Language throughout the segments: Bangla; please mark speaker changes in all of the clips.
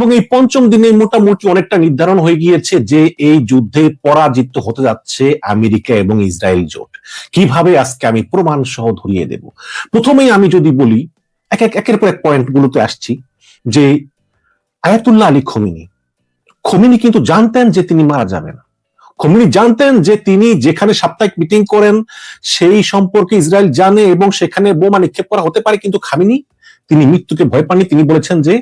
Speaker 1: এবং এই পঞ্চম দিনে মোটামুটি অনেকটা নির্ধারণ হয়ে গিয়েছে যে এই যুদ্ধে পরাজিত হতে যাচ্ছে আমেরিকা এবং ইসরায়েল জোট। কিভাবে আজকে আমি প্রমাণ সহ ধরিয়ে দেব। প্রথমেই আমি যদি বলি, একের পর এক পয়েন্ট গুলোতে আসছি, যে আয়াতুল্লাহ আলী খোমেনি কিন্তু জানতেন যে তিনি মারা যাবেন। খোমেনি জানতেন যে তিনি যেখানে সাপ্তাহিক মিটিং করেন সেই সম্পর্কে ইসরায়েল জানে এবং সেখানে বোমা নিক্ষেপ করা হতে পারে, কিন্তু খামেনি তিনি মৃত্যুকে ভয় পাননি। তিনি বলেছেন যে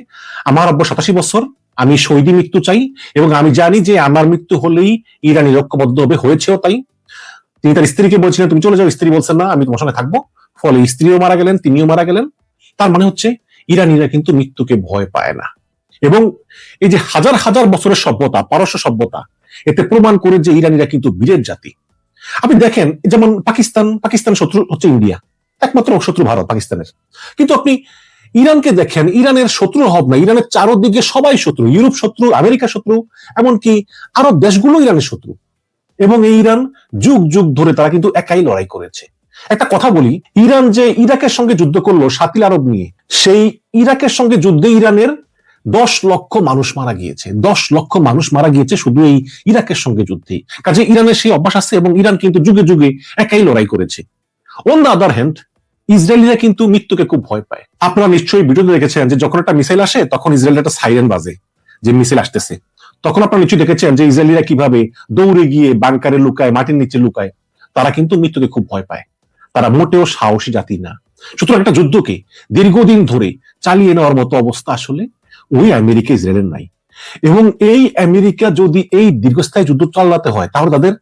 Speaker 1: আমার আব্বা 87 বছর, আমি শহীদি মৃত্যু চাই এবং আমি জানি যে আমার মৃত্যু হলেই ইরানি ঐক্যবদ্ধ হবে, হয়েছেও তাই। তিনি তার স্ত্রীকে বলছিলেন তুমি চলে যাও, স্ত্রী বলছেন না আমি তোমার সঙ্গে থাকবো, ফলে স্ত্রীও মারা গেলেন, তিনিও মারা গেলেন। তার মানে হচ্ছে ইরানিরা কিন্তু মৃত্যুকে ভয় পায় না। এবং এই যে হাজার হাজার বছরের সভ্যতা, পারস্য সভ্যতা, এতে প্রমাণ করে যে ইরানিরা কিন্তু বীরের জাতি। আপনি দেখেন যেমন পাকিস্তান শত্রু হচ্ছে ইন্ডিয়া, একমাত্র শত্রু ভারত পাকিস্তানের। কিন্তু আপনি ইরানকে দেখেন, ইরানের শত্রু হব না, ইরানের চারদিকে সবাই শত্রু, ইউরোপ শত্রু, আমেরিকা শত্রু, এমনকি আরব দেশগুলো ইরানের শত্রু। এবং এই ইরান যুগ যুগ ধরে তারা কিন্তু একাই লড়াই করেছে। একটা কথা বলি, ইরান যে ইরাকের সঙ্গে যুদ্ধ করলো শাতিল আরব নিয়ে, সেই ইরাকের সঙ্গে যুদ্ধে ইরানের 10 লক্ষ মানুষ মারা গিয়েছে, 10 লক্ষ মানুষ মারা গিয়েছে শুধু এই ইরাকের সঙ্গে যুদ্ধে। কাজে ইরানের সেই অভ্যাস আছে এবং ইরান কিন্তু যুগে যুগে একাই লড়াই করেছে। অন দ্য আদার হ্যান্ড, ইসরায়েলিরা কিন্তু মৃত্যুকে খুব ভয় পায়। আপনারা নিশ্চয়ই ভিডিওতে দেখেছেন যে যখন একটা মিসাইল আসে তখন ইসরায়েলের একটা সাইরেন বাজে যে মিসাইল আসতেছে। তখন আপনারা নিশ্চয়ই দেখেছেন যে ইসরায়েলিরা কিভাবে দৌড়ে গিয়ে বাংকারে লুকায়, মাটির নিচে লুকায়। তারা কিন্তু মৃত্যুকে খুব ভয় পায়, তারা মোটেও সাহসী জাতি না। সুতরাং একটা যুদ্ধকে দীর্ঘদিন ধরে চালিয়ে নেওয়ার মতো অবস্থা আসলে ওই আমেরিকা ইসরায়েলের নাই। এবং এই আমেরিকা যদি এই দীর্ঘস্থায়ী যুদ্ধ চালাতে হয় তাহলে তাদের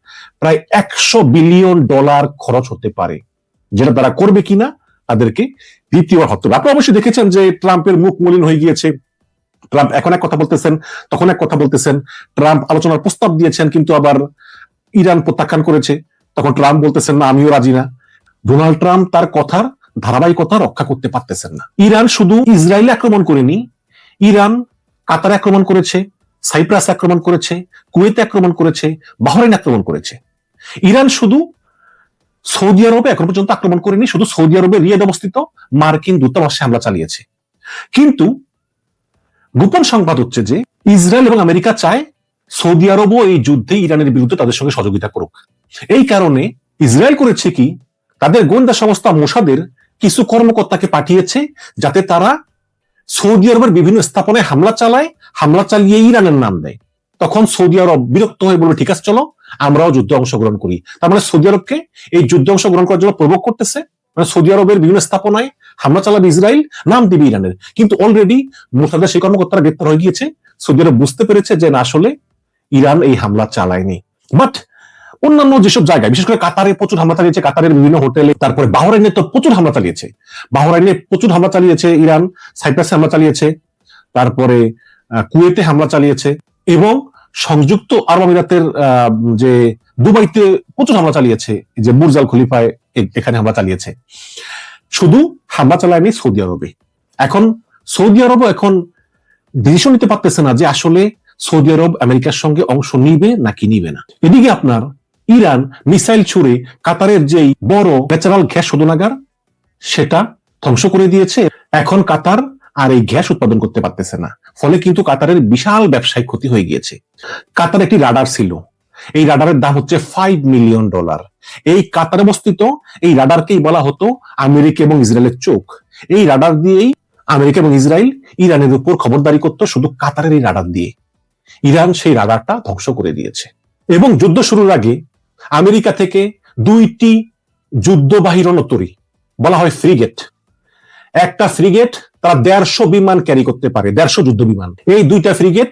Speaker 1: প্রায় $100 বিলিয়ন খরচ হতে পারে, যেটা তারা করবে কিনা তাদেরকে দ্বিতীয়বার হতে হবে। আপনি অবশ্যই দেখেছেন যে ট্রাম্পের মুখ মলিন হয়ে গিয়েছে। ট্রাম্প এখন এক কথা বলতেছেন, তখন এক কথা বলতেছেন। ট্রাম্প আলোচনার প্রস্তাব দিয়েছেন কিন্তু আবার ইরান প্রত্যাখ্যান করেছে। তখন ট্রাম্প বলতেছেন না আমিও রাজি না। ডোনাল্ড ট্রাম্প তার কথার ধারাবাহিকতা রক্ষা করতে পারতেছেন না। ইরান শুধু ইসরায়েলে আক্রমণ করেনি, ইরান কাতারে আক্রমণ করেছে, সাইপ্রাস আক্রমণ করেছে, কুয়েতে আক্রমণ করেছে, বাহরাইন আক্রমণ করেছে। ইরান শুধু সৌদি আরবে এখন পর্যন্ত আক্রমণ করেনি, শুধু সৌদি আরবে রিয়াদ অবস্থিত মার্কিন দূতাবাসে হামলা চালিয়েছে। কিন্তু গোপন সংবাদ হচ্ছে যে ইসরায়েল এবং আমেরিকা চায় সৌদি আরবও এই যুদ্ধে ইরানের বিরুদ্ধে তাদের সঙ্গে সহযোগিতা করুক। এই কারণে ইসরায়েল করেছে কি, তাদের গোয়েন্দা সংস্থা মোসাদের কিছু কর্মকর্তাকে পাঠিয়েছে যাতে তারা সৌদি আরবের বিভিন্ন স্থাপনায় হামলা চালায়, হামলা চালিয়ে ইরানের নাম দেয়। তখন সৌদি আরব বিরক্ত হয়ে বলবে ঠিক আছে চলো আমরাও যুদ্ধে অংশগ্রহণ করি। তার মানে সৌদি আরবকে এই যুদ্ধে অংশগ্রহণ করার জন্য প্রভোগ করতেছে। মানে সৌদি আরবের বিভিন্ন স্থাপনায় হামলা চালাবে ইসরায়েল, নাম দিবে ইরানের। কিন্তু অলরেডি মোসাদের সেই কর্মকর্তারা গ্রেপ্তার হয়ে গিয়েছে। সৌদি আরব বুঝতে পেরেছে যে না আসলে ইরান এই হামলা চালায়নি। বাট অন্যান্য যেসব জায়গায়, বিশেষ করে কাতারে প্রচুর হামলা চালিয়েছে, কাতারের বিভিন্ন হোটেলে, তারপরে বাহরাইনে তো প্রচুর হামলা চালিয়েছে, বাহরাইনে প্রচুর হামলা চালিয়েছে ইরান, সাইপ্রাসে হামলা চালিয়েছে, তারপরে কুয়েতে হামলা চালিয়েছে এবং সংযুক্ত আরব আমিরাতের যে দুবাইতে প্রচুর হামলা চালিয়েছে, যে বুর্জ আল খলিফায় এখানে হামলা চালিয়েছে। শুধু হামলা চালায়নি সৌদি আরবে। এখন সৌদি আরবও এখন ডিসিশন নিতে পারতেছে না যে আসলে সৌদি আরব আমেরিকার সঙ্গে অংশ নিবে নাকি নিবে না। এদিকে আপনার ইরান মিসাইল ছুড়ে কাতারের যেই বড় ন্যাচারাল গ্যাস শোধনাগার সেটা ধ্বংস করে দিয়েছে। এখন কাতার আর এই গ্যাস উৎপাদন করতে পারতেছে না, ফলে কিন্তু কাতারের বিশাল ব্যবসায়িক ক্ষতি হয়ে গিয়েছে। কাতার একটি রাডার ছিল, এই রাডারের দাম হচ্ছে $5 মিলিয়ন। এই কাতারে অবস্থিত এই রাডারকেই বলা হতো আমেরিকা এবং ইসরায়েলের চোখ। এই রাডার দিয়েই আমেরিকা এবং ইসরায়েল ইরানের উপর খবরদারি করতো, শুধু কাতারের এই রাডার দিয়ে। ইরান সেই রাডারটা ধ্বংস করে দিয়েছে। এবং যুদ্ধ শুরুর আগে আমেরিকা থেকে 2টি যুদ্ধবাহী রণতরী, বলা হয় ফ্রিগেট, একটা ফ্রিগেট তারা 150 বিমান ক্যারি করতে পারে, 150 যুদ্ধ বিমান। এই 2টা ফ্রিগেট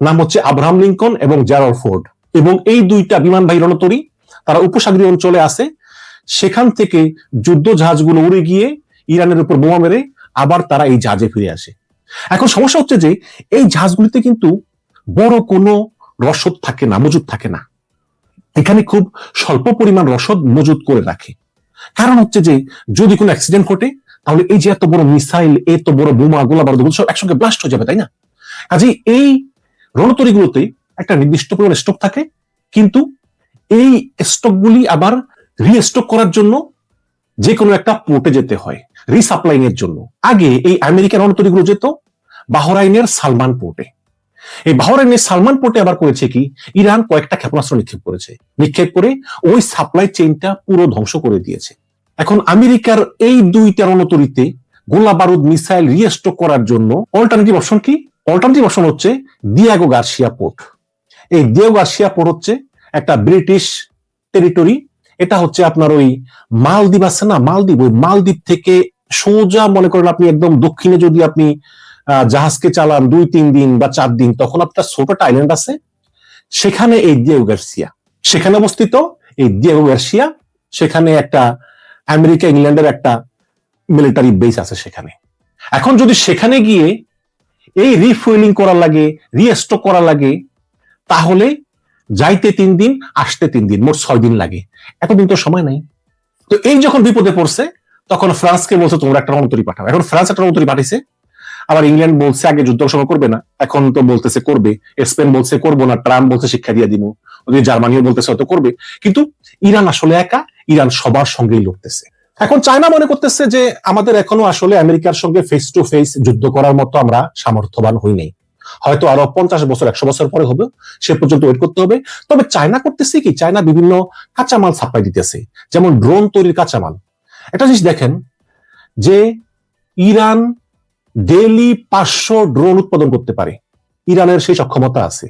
Speaker 1: নাম হচ্ছে আব্রাহাম লিঙ্কন এবং জেরাল্ড ফোর্ড। এবং এই 2টা বিমানবাহী রণতরী তারা উপসাগরীয় অঞ্চলে আছে, সেখান থেকে যুদ্ধ জাহাজগুলো উড়ে গিয়ে ইরানের উপর বোমা মেরে আবার তারা এই জাহাজে ফিরে আসে। এখন সমস্যা হচ্ছে যে এই জাহাজগুলিতে কিন্তু বড় কোনো রসদ থাকে না, মজুদ থাকে না। এখানে খুব স্বল্প পরিমাণ রসদ মজুদ করে রাখে। কারণ হচ্ছে যে যদি কোনো অ্যাক্সিডেন্ট ঘটে তাহলে এই যে এত বড় মিসাইল, এত বড় বোমা, গোলা বারুদ সব একসঙ্গে ব্লাস্ট হয়ে যাবে, তাই না? কাজে এই রণতরীগুলোতে একটা নির্দিষ্ট পরিমাণ স্টক থাকে, কিন্তু এই স্টকগুলি আবার রিস্টক করার জন্য যে কোনো একটা পোর্টে যেতে হয় রিসাপ্লাইং এর জন্য। আগে এই আমেরিকান রণতরীগুলো যেত বাহরাইনের সালমান পোর্টে। এই বাহরাইনের সালমান পোর্টে আবার করেছে কি, ইরান কয়েকটা ক্ষেপণাস্ত্র নিক্ষেপ করে ওই সাপ্লাই চেইনটা পুরো ধ্বংস করে দিয়েছে। এখন আমেরিকার এই দুইটা রণতরীতে গোলা বারুদ মিসাইল রিস্টক করার জন্য অল্টারনেটিভ অপশন কি? অল্টারনেটিভ অপশন হচ্ছে দিয়াগো গার্সিয়া পোর্ট। এই দিয়াগো গার্সিয়া পোর্ট হচ্ছে একটা ব্রিটিশ টেরিটরি। এটা হচ্ছে আপনার ওই মালদ্বীপ আছে না, মালদ্বীপ, ওই মালদ্বীপ থেকে সোজা মনে করেন আপনি একদম দক্ষিণে যদি আপনি জাহাজকে চালান 2-3 দিন বা 4 দিন, তখন আপনার ছোট একটা আইল্যান্ড আছে, সেখানে এই দিয়াগো গার্সিয়া সেখানে অবস্থিত। এই দিয়াগো গার্সিয়া সেখানে একটা আমেরিকা ইংল্যান্ডের একটা মিলিটারি বেস আছে সেখানে। এখন যদি সেখানে গিয়ে এই রিফুয়েলিং করা লাগে, রিস্টক করা লাগে, তাহলে যাইতে 3 দিন, আসতে 3 দিন, মোট 6 দিন লাগে। এতদিন তো সময় নাই। তো এই যখন বিপদে পড়ছে, তখন ফ্রান্সকে বলছে তোমরা একটা রণতরী পাঠাও। এখন ফ্রান্স একটা রণতরী পাঠিয়েছে, আবার ইংল্যান্ড বলছে আগে যুদ্ধ সময় করবে না, এখন তো বলতেছে করবে। স্পেন বলছে করবো না, ট্রাম্প বলছে শিক্ষা দিয়ে দিব, ওদিকে জার্মানিও বলতেছে হয়তো করবে। কিন্তু ইরান আসলে একা, ইরান সবার সঙ্গেই লড়তেছে। এখন চায়না মনে করতেছে যে আমাদের এখনো আসলে আমেরিকার সঙ্গে ফেস টু ফেস যুদ্ধ করার মতো আমরা সামর্থ্যবান হই নাই, হয়তো আরো 50 বছর 100 বছর পরে হবে, সে পর্যন্ত ওয়েট করতে হবে। তবে চায়না করতেছে কি, চায়না বিভিন্ন কাঁচামাল সাপ্লাই দিতেছে, যেমন ড্রোন তৈরির কাঁচামাল। একটা জিনিস দেখেন যে ইরান ডেইলি 500 ড্রোন উৎপাদন করতে পারে, ইরানের সেই সক্ষমতা আছে।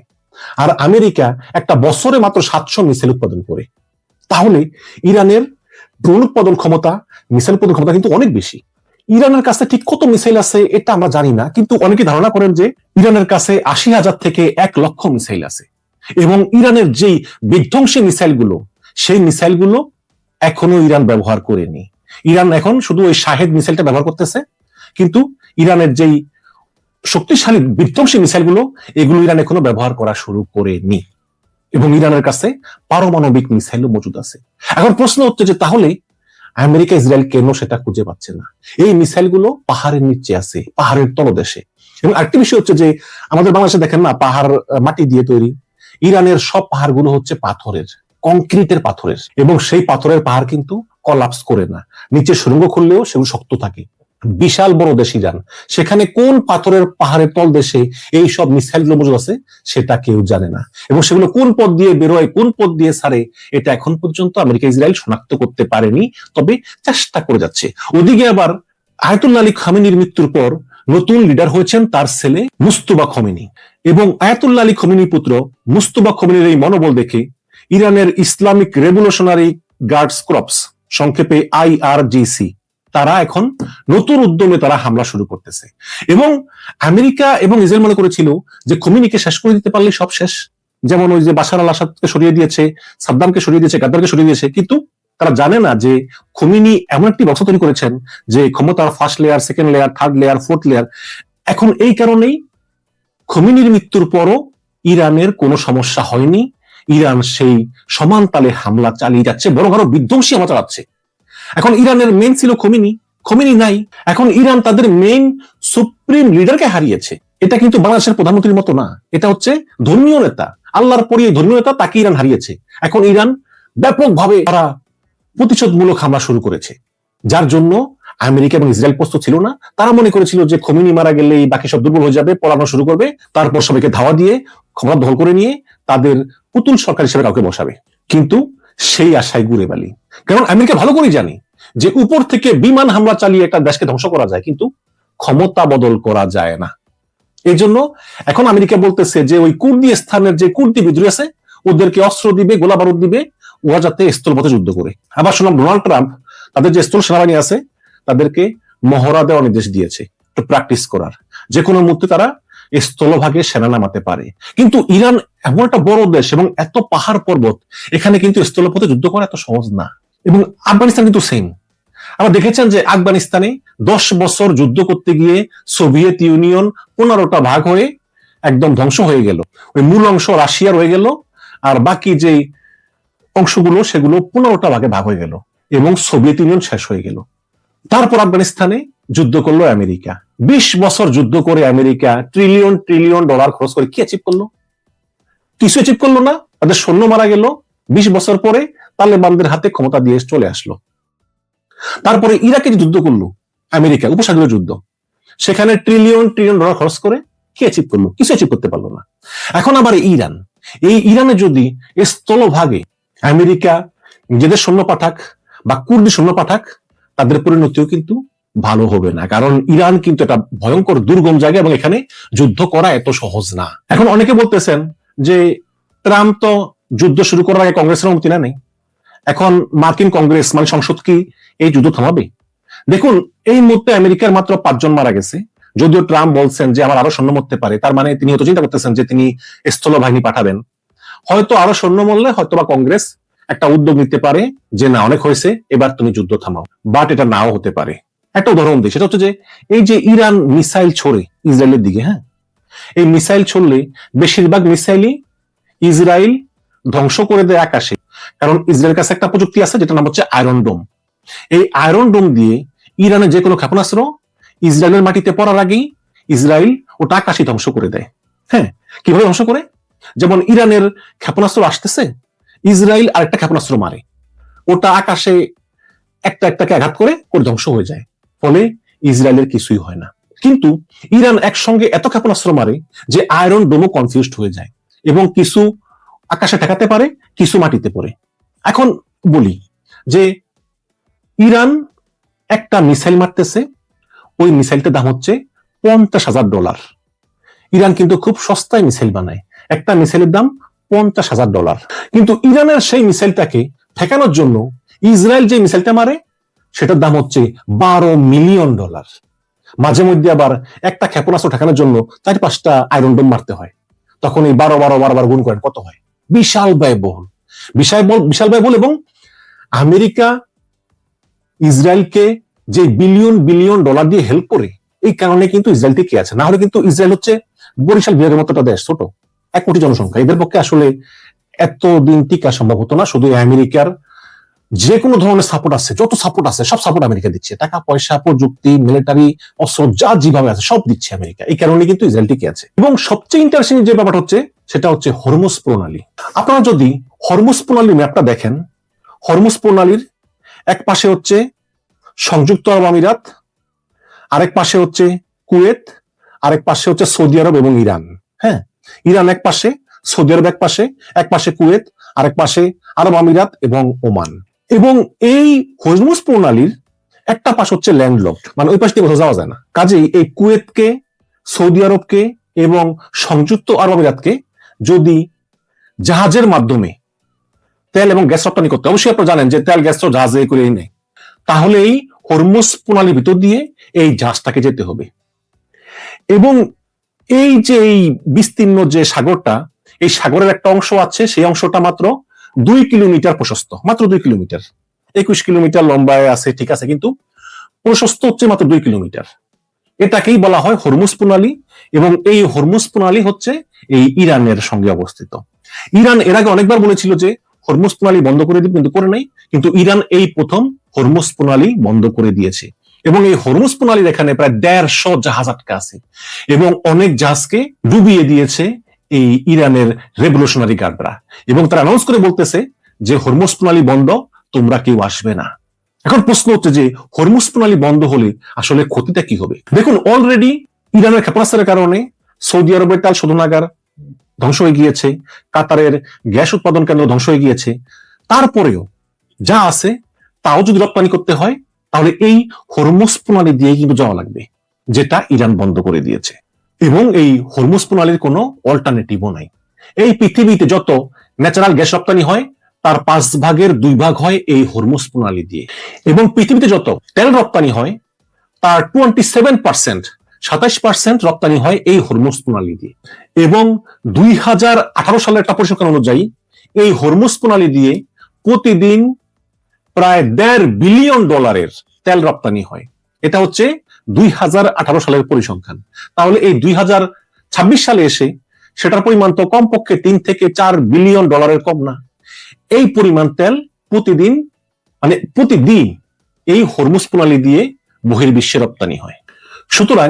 Speaker 1: আর আমেরিকা একটা বছরে মাত্র 700 মিসাইল উৎপাদন করে। তাহলে ইরানের ড্রোন উৎপাদন ক্ষমতা, মিসাইল উৎপাদন ক্ষমতা কিন্তু অনেক বেশি। ইরানের কাছে ঠিক কত মিসাইল আছে এটা আমরা জানি না, কিন্তু অনেকে ধারণা করেন যে ইরানের কাছে 80,000 থেকে 1 লক্ষ মিসাইল আছে। এবং ইরানের যেই বিধ্বংসী মিসাইলগুলো, সেই মিসাইলগুলো এখনো ইরান ব্যবহার করেনি। ইরান এখন শুধু ওই শাহেদ মিসাইলটা ব্যবহার করতেছে, কিন্তু ইরানের যেই শক্তিশালী বিধ্বংসী মিসাইলগুলো, এগুলো ইরান এখনো ব্যবহার করা শুরু করেনি। এবং ইরানের কাছে পারমাণবিক মিসাইলও মজুদ আছে। এখন প্রশ্ন হচ্ছে যে তাহলে আমেরিকা ইসরায়েল কেন সেটা খুঁজে পাচ্ছে না? এই মিসাইলগুলো পাহাড়ের নিচে আছে, পাহাড়ের তলদেশে। এবং আরেকটি বিষয় হচ্ছে যে আমাদের বাংলাদেশে দেখেন না, পাহাড় মাটি দিয়ে তৈরি। ইরানের সব পাহাড়গুলো হচ্ছে পাথরের, কংক্রিটের পাথরের, এবং সেই পাথরের পাহাড় কিন্তু কলাপস করে না, নিচে সুড়ঙ্গ খুললেও সেগুলো শক্ত থাকে। বিশাল বড় দেশ ইরান, সেখানে কোন পাথরের পাহাড়ের তল দেশে এই সব মিসাইলগুলো মজুদ আছে সেটা কেউ জানে না। এবং সেগুলো কোন পথ দিয়ে বেরোয়, কোন পথ দিয়ে ছাড়ে, এটা এখন পর্যন্ত আমেরিকা ইসরায়েল শনাক্ত করতে পারেনি, তবে চেষ্টা করে যাচ্ছে। ওদিকে আবার আয়াতুল্লাহ আলী খামেনির মৃত্যুর পর নতুন লিডার হয়েছেন তার ছেলে মুস্তফা খমেনি। এবং আয়াতুল্লাহ আলী খমেনির পুত্র মুস্তফা খমেনির এই মনোবল দেখে ইরানের ইসলামিক রেভলিউশনারি গার্ডস ক্রপস, সংক্ষেপে IRGC, তারা এখন নতুন উদ্যমে তারা হামলা শুরু করতেছে। এবং আমেরিকা এবং ইসরায়েল মনে করেছিল যে খমেনিকে শেষ করে দিতে পারলে সব শেষ, যেমন ওই যে বাশার আল আসাদকে সরিয়ে দিয়েছে, সাদ্দামকে সরিয়ে দিয়েছে, গাদ্দারকে সরিয়ে দিয়েছে। কিন্তু তারা জানে না যে খমেনি এমন একটি বক্স তৈরি করেছেন যে ক্ষমতার first layer, second layer, third layer, fourth layer. এখন এই কারণেই খমেনির মৃত্যুর পরও ইরানের কোনো সমস্যা হয়নি। ইরান সেই সমান তালে হামলা চালিয়ে যাচ্ছে, বরং আরো বিধ্বংসী হামলা চালাচ্ছে। এখন ইরানের মেইন ছিল খমেনি, খমেনি নাই। এখন ইরান তাদের মেইন সুপ্রিম লিডারকে হারিয়েছে। এটা কিন্তু বাংলাদেশের প্রধানমন্ত্রীর মতো না, এটা হচ্ছে ধর্মীয় নেতা, আল্লাহর পরে ধর্মীয় নেতা, তাকে ইরান হারিয়েছে। এখন ইরান ব্যাপকভাবে তারা প্রতিশোধমূলক হামলা শুরু করেছে, যার জন্য আমেরিকা এবং ইসরায়েল প্রস্তুত ছিল না। তারা মনে করেছিল যে খমেনি মারা গেলেই বাকি সব দুর্বল হয়ে যাবে, পলানো শুরু করবে, তারপর সবাইকে ধাওয়া দিয়ে ক্ষমতা দখল করে নিয়ে তাদের পুতুল সরকার হিসেবে কাউকে বসাবে। কিন্তু সেই আশায় গুড়ে বালি। কারণ আমেরিকা ভালো করে জানে যে উপর থেকে বিমান হামলা চালিয়ে একটা দেশকে ধ্বংস করা যায়, কিন্তু ক্ষমতা বদল করা যায় না। এই জন্য এখন আমেরিকা বলতেছে যে ওই কুর্দি স্থানের যে কুর্দি বিদ্রোহী আছে, ওদেরকে অস্ত্র দিবে, গোলা বারুদ দিবে, ওরা যাতে স্থলপথে যুদ্ধ করে। আবার শুনলাম ডোনাল্ড ট্রাম্প তাদের যে স্থল সেনাবাহিনী আছে তাদেরকে মহড়া দেওয়ার নির্দেশ দিয়েছে, একটু প্র্যাকটিস করার, যে কোনো মুহূর্তে তারা স্থলভাগে সেনা নামাতে পারে। কিন্তু ইরান এমন একটা বড় দেশ এবং এত পাহাড় পর্বত, এখানে কিন্তু স্থলপথে যুদ্ধ করা এত সহজ না। এবং আফগানিস্তান কিন্তু সেম। আমরা দেখেছেন যে আফগানিস্তানে 10 বছর যুদ্ধ করতে গিয়ে সোভিয়েত ইউনিয়ন 15টা ভাগ হয়ে একদম ধ্বংস হয়ে গেল। ওই মূল অংশ রাশিয়া রয়ে গেল, আর বাকি যে অংশগুলো সেগুলো 15টা ভাগে ভাগ হয়ে গেল এবং সোভিয়েত ইউনিয়ন শেষ হয়ে গেল। তারপর আফগানিস্তানে যুদ্ধ করলো আমেরিকা। 20 বছর যুদ্ধ করে আমেরিকা ট্রিলিয়ন ট্রিলিয়ন ডলার খরচ করে কি অ্যাচিভ করলো? কিছু অ্যাচিভ করলো না। তাদের সৈন্য মারা গেল। 20 বছর পরে তালেবানদের হাতে ক্ষমতা দিয়ে চলে আসলো। তারপরে ইরাকে যুদ্ধ করলো আমেরিকা, উপসাগরীয় যুদ্ধ, সেখানে ট্রিলিয়ন ট্রিলিয়ন ডলার খরচ করে কি অ্যাচিভ করলো? কিছু অ্যাচিভ করতে পারলো না। এখন আবার ইরান, এই ইরানে যদি স্থলভাগে আমেরিকা নিজেদের সৈন্য পাঠাক বা কুর্দি সৈন্য পাঠাক, তাদের পরিণতিও কিন্তু ভালো হবে না, কারণ ইরান কিন্তু একটা ভয়ঙ্কর দুর্গম জায়গা এবং এখানে যুদ্ধ করা এত সহজ না। এখন অনেকে বলতেছেন যে ট্রাম্প তো যুদ্ধ শুরু করার আগে কংগ্রেসের অনুমতি নেই, এখন মার্কিন কংগ্রেস মানে সংসদ কি এই যুদ্ধ থামাবে? দেখুন, এই মুহূর্তে আমেরিকার মাত্র 5 জন মারা গেছে, যদিও ট্রাম্প বলছেন যে আমার আরো সৈন্য মরতে পারে, তার মানে তিনি হয়তো চিন্তা করতেছেন যে তিনি স্থল বাহিনী পাঠাবেন। হয়তো আরো সৈন্য মরলে হয়তো বা কংগ্রেস একটা উদ্যোগ নিতে পারে যে না, অনেক হয়েছে, এবার তুমি যুদ্ধ থামাও, বাট এটা নাও হতে পারে। একটা উদাহরণ দিই, সেটা হচ্ছে যে এই যে ইরান মিসাইল ছোড়ে ইসরায়েলের দিকে, হ্যাঁ, এই মিসাইল ছড়লে বেশিরভাগ মিসাইলই ইসরায়েল ধ্বংস করে দেয় আকাশে, কারণ ইসরায়েলের কাছে একটা প্রযুক্তি আছে যেটা নাম হচ্ছে আয়রন ডোম। এই আয়রন ডোম দিয়ে ইরানের যে কোনো ক্ষেপণাস্ত্র ইসরায়েলের মাটিতে পড়ার আগেই ইসরায়েল ওটা আকাশে ধ্বংস করে দেয়। হ্যাঁ, কিভাবে ধ্বংস করে? যেমন ইরানের ক্ষেপণাস্ত্র আসতেছে, ইসরায়েল আরেকটা ক্ষেপণাস্ত্র মারে, ওটা আকাশে একটা একটাকে আঘাত করে ধ্বংস হয়ে যায়, ফলে ইসরায়েলের কিছুই হয় না। কিন্তু ইরান একসঙ্গে এত ক্ষেপণাস্ত্র মারে যে আয়রন ডোমও কনফিউজড হয়ে যায় এবং কিছু আকাশে ঠেকাতে পারে, কিছু মাটিতে পড়ে। এখন বলি যে ইরান একটা মিসাইল মারতেছে, ওই মিসাইলটার দাম হচ্ছে $50,000। ইরান কিন্তু খুব সস্তায় মিসাইল বানায়, একটা মিসাইলের দাম $50,000। কিন্তু ইরানের সেই মিসাইলটাকে ঠেকানোর জন্য ইসরায়েল যে মিসাইলটা মারে সেটার দাম হচ্ছে $12 মিলিয়ন। মাঝে মধ্যে আবার একটা ক্ষেপণাস্ত্র ঠেকানোর জন্য 4-5টা আয়রন ডোম মারতে হয়, তখন এই 12 গুণ করেন কত হয়? বিশাল ব্যয়বহুল, বিশাল ব্যয়বহুল। এবং আমেরিকা ইসরায়েলকে যে বিলিয়ন বিলিয়ন ডলার দিয়ে হেল্প করে, এই কারণে কিন্তু ইসরায়েল টিকে আছে, না হলে কিন্তু ইসরায়েল হচ্ছে বরিশাল বিভাগের মতো একটা দেশ, ছোট, 1 কোটি জনসংখ্যা, এদের পক্ষে আসলে এতদিন টিকা সম্ভব হতো না। শুধু আমেরিকার যে কোনো ধরনের সাপোর্ট আছে, যত সাপোর্ট আছে সব সাপোর্ট আমেরিকা দিচ্ছে, টাকা পয়সা, প্রযুক্তি, মিলিটারি অস্ত্র যা যেভাবে আছে সব দিচ্ছে আমেরিকা, এই কারণে কিন্তু ইসরায়েল টিকে আছে। এবং সবচেয়ে ইন্টারেস্টিং যে ব্যাপারটা হচ্ছে সেটা হচ্ছে হরমুজ প্রণালী। আপনারা যদি হরমুজ প্রণালীর ম্যাপটা দেখেন, হরমুজ প্রণালীর এক পাশে হচ্ছে সংযুক্ত আরব আমিরাত, আরেক পাশে হচ্ছে কুয়েত, আরেক পাশে হচ্ছে সৌদি আরব এবং ইরান। হ্যাঁ, ইরান এক পাশে, সৌদি আরব এক পাশে কুয়েত, আরেক পাশে আরব আমিরাত এবং ওমান। এবং এই হরমুজ প্রণালীর একটা পাশ হচ্ছে ল্যান্ডলকড, মানে ওই পাশ দিয়ে কোথাও যাওয়া যায় না। কাজেই এই কুয়েতকে, সৌদি আরবকে এবং সংযুক্ত আরব আমিরাতকে যদি জাহাজের মাধ্যমে তেল এবং গ্যাস রপ্তানি করতে, অবশ্যই আপনারা জানেন যে তেল গ্যাস তো জাহাজে করে নেয়, তাহলে এই হরমুজ প্রণালীর ভিতর দিয়ে এই জাহাজটাকে যেতে হবে। এবং এই যে এই বিস্তীর্ণ যে সাগরটা, এই সাগরের একটা অংশ আছে, সেই অংশটা মাত্র 2 কিলোমিটার প্রশস্ত, মাত্র 2 কিলোমিটার, 21 কিলোমিটার লম্বায় আছে, ঠিক আছে, কিন্তু প্রশস্ত হচ্ছে মাত্র 2 কিলোমিটার। এটাকেই বলা হয় হরমুজ প্রণালী। এবং এই হরমুজ প্রণালী হচ্ছে এই ইরানের সঙ্গে অবস্থিত। ইরান এর আগে অনেকবার বলেছিল যে হরমুজ প্রণালী বন্ধ করে দিবে, কিন্তু করে নাই। কিন্তু ইরান এই প্রথম হরমুজ প্রণালী বন্ধ করে দিয়েছে। এবং এই হরমুজ প্রণালীর এখানে প্রায় 150 জাহাজ আটকা আছে এবং অনেক জাহাজকে ডুবিয়ে দিয়েছে এই ইরানের রেভলিউশনারি গার্ডরা। এবং তারা অ্যানাউন্স করে বলতেছে যে হরমুজ প্রণালী বন্ধ, তোমরা কেউ আসবে না। এখন প্রশ্ন হচ্ছে যে হরমুজ প্রণালী বন্ধ হলে আসলে ক্ষতিটা কি হবে? দেখুন, অলরেডি ইরানের ক্ষেপণাস্ত্রের কারণে সৌদি আরবের তেল শোধনাগার ধ্বংস হয়ে গিয়েছে, কাতারের গ্যাস উৎপাদন কেন্দ্র ধ্বংস হয়ে গিয়েছে। তারপরেও যা আছে তাও যদি রপ্তানি করতে হয়, তাহলে এই হরমুজ প্রণালী দিয়ে কিন্তু যাওয়া লাগবে, যেটা ইরান বন্ধ করে দিয়েছে। এবং এই হরমুজ প্রণালীর কোনো অল্টারনেটিভও নাই। এই পৃথিবীতে যত ন্যাচারাল গ্যাস রপ্তানি হয় তার 2/5 হয় এই হরমুজ প্রণালী দিয়ে। এবং পৃথিবীতে যত তেল রপ্তানি হয় তার 27% রপ্তানি হয় এই হরমুজ প্রণালী দিয়ে। এবং 2018 সালের একটা পরিসংখ্যান অনুযায়ী এই হরমুজ প্রণালী দিয়ে প্রতিদিন প্রায় $1.5 বিলিয়ন তেল রপ্তানি হয়। এটা হচ্ছে 2018 সালের পরিসংখ্যান। তাহলে এই 2026 সালে এসে সেটার পরিমাণ তো কমপক্ষে 3 থেকে 4 বিলিয়ন ডলারের কম না। এই পরিমাণ তেল প্রতিদিন, মানে প্রতিদিন এই হরমুজ প্রণালী দিয়ে বহির্বিশ্বে রপ্তানি হয়। সুতরাং